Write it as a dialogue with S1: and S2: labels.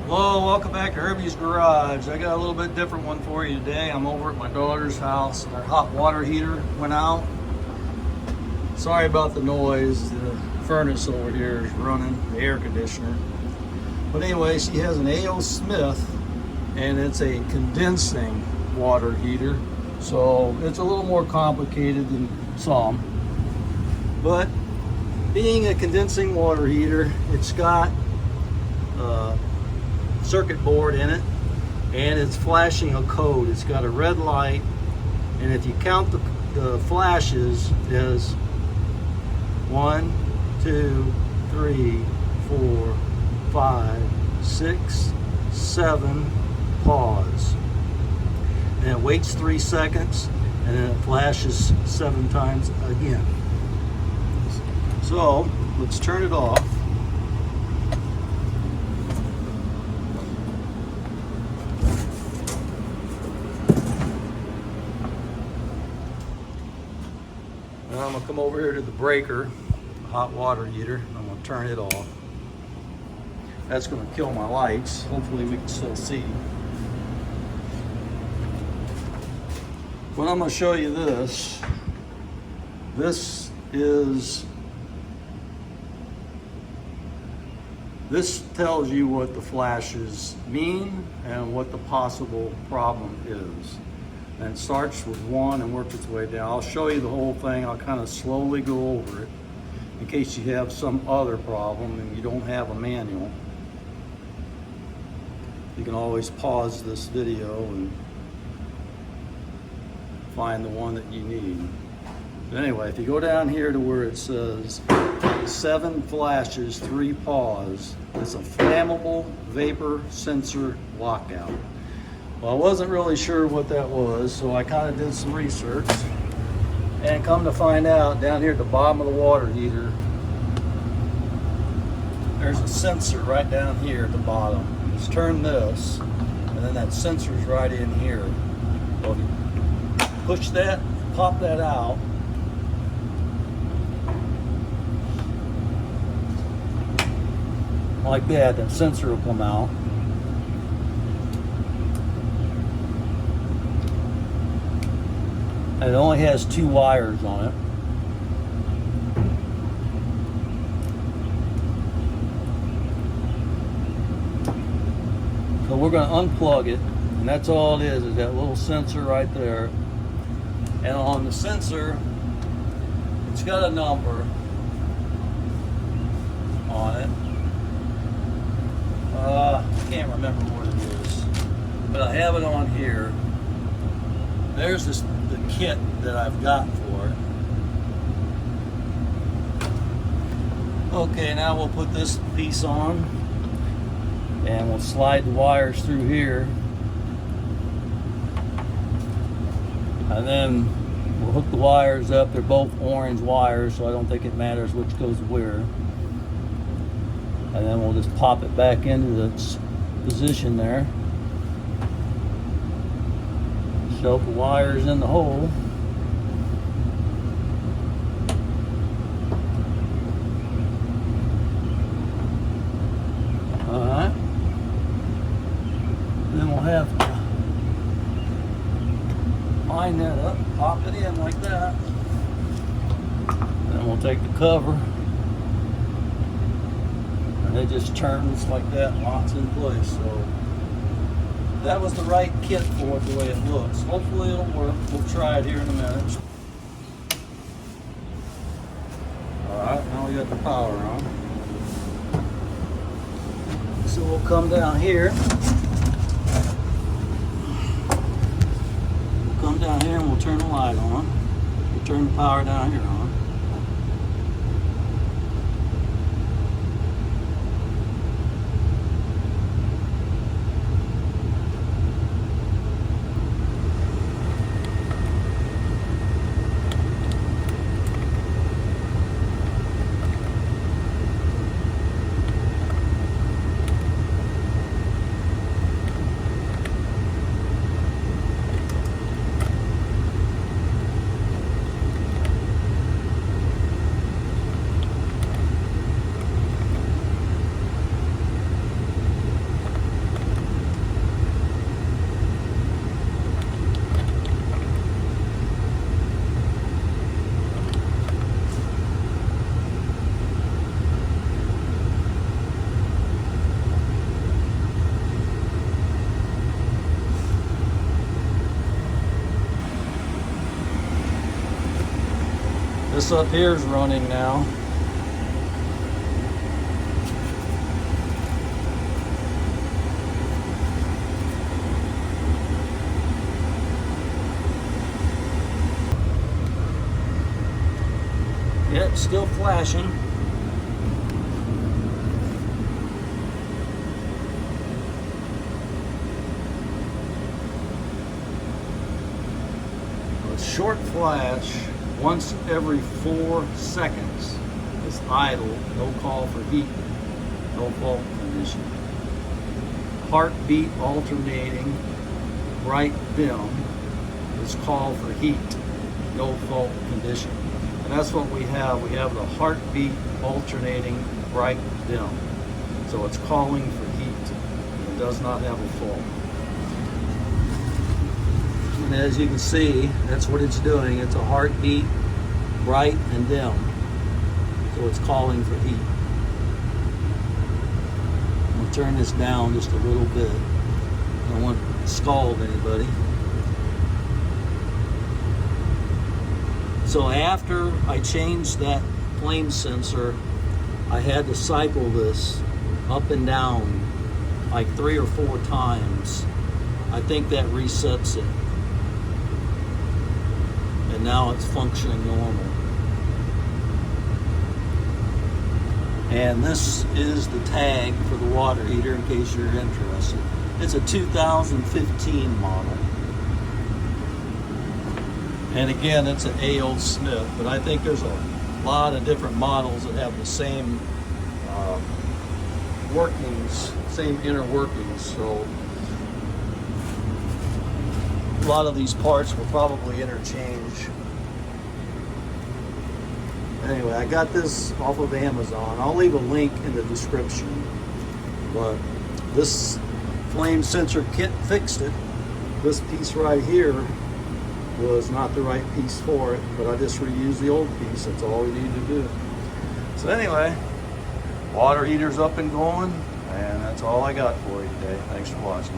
S1: Hello, welcome back to Herbie's Garage. I got a little bit different one for you today. I'm over at my daughter's house and our hot water heater went out. Sorry about the noise. The furnace over here is running, the air conditioner. But anyway, she has an A.O. Smith and it's a condensing water heater. So it's a little more complicated than some. But being a condensing water heater, it's got circuit board in it and it's flashing a code. It's got a red light, and if you count the flashes, there's 1, 2, 3, 4, 5, 6, 7 pause, and it waits 3 seconds and then it flashes 7 times again. So let's turn it off. Now I'm going to come over here to the breaker, the hot water heater. I'm going to turn it off. That's going to kill my lights. Hopefully we can still see. But I'm going to show you this. This tells you what the flashes mean and what the possible problem is. And it starts with 1 and works its way down. I'll show you the whole thing. I'll kind of slowly go over it in case you have some other problem and you don't have a manual. You can always pause this video and find the one that you need. But anyway, if you go down here to where it says 7 flashes, 3 pause, it's a flammable vapor sensor lockout. Well, I wasn't really sure what that was, so I kind of did some research. And come to find out, down here at the bottom of the water heater, there's a sensor right down here at the bottom. Just turn this, and then that sensor's right in here. So if you push that, pop that out, like that sensor will come out. And it only has 2 wires on it. So we're going to unplug it, and that's all it is that little sensor right there. And on the sensor, it's got a number on it. I can't remember what it is, but I have it on here. There's the kit that I've got for it. Okay, now we'll put this piece on and we'll slide the wires through here, and then we'll hook the wires up. They're both orange wires, so I don't think it matters which goes where. And then we'll just pop it back into its position there. Shove the wires in the hole. Alright. Then we'll have to line that up, pop it in like that. Then we'll take the cover, and it just turns like that and locks in place. So that was the right kit for it, the way it looks. Hopefully it'll work. We'll try it here in a minute. Alright, now we got the power on. So we'll come down here. We'll come down here and we'll turn the light on. We'll turn the power down here on. This up here is running now. Yeah, it's still flashing. A short flash once every 4 seconds is idle, no call for heat, no fault condition. Heartbeat alternating, bright dim is call for heat, no fault condition. And that's what we have. We have the heartbeat alternating, bright dim. So it's calling for heat. It does not have a fault. And as you can see, that's what it's doing. It's a heartbeat, bright and dim. So it's calling for heat. I'm going to turn this down just a little bit. I don't want to scald anybody. So after I changed that flame sensor, I had to cycle this up and down like 3 or 4 times. I think that resets it. And now it's functioning normal. And this is the tag for the water heater in case you're interested. It's a 2015 model. And again, it's an A.O. Smith, but I think there's a lot of different models that have the same workings, same inner workings. So a lot of these parts will probably interchange. Anyway, I got this off of Amazon. I'll leave a link in the description. But this flame sensor kit fixed it. This piece right here was not the right piece for it, but I just reused the old piece. That's all we need to do. So anyway, water heater's up and going, and that's all I got for you today. Thanks for watching.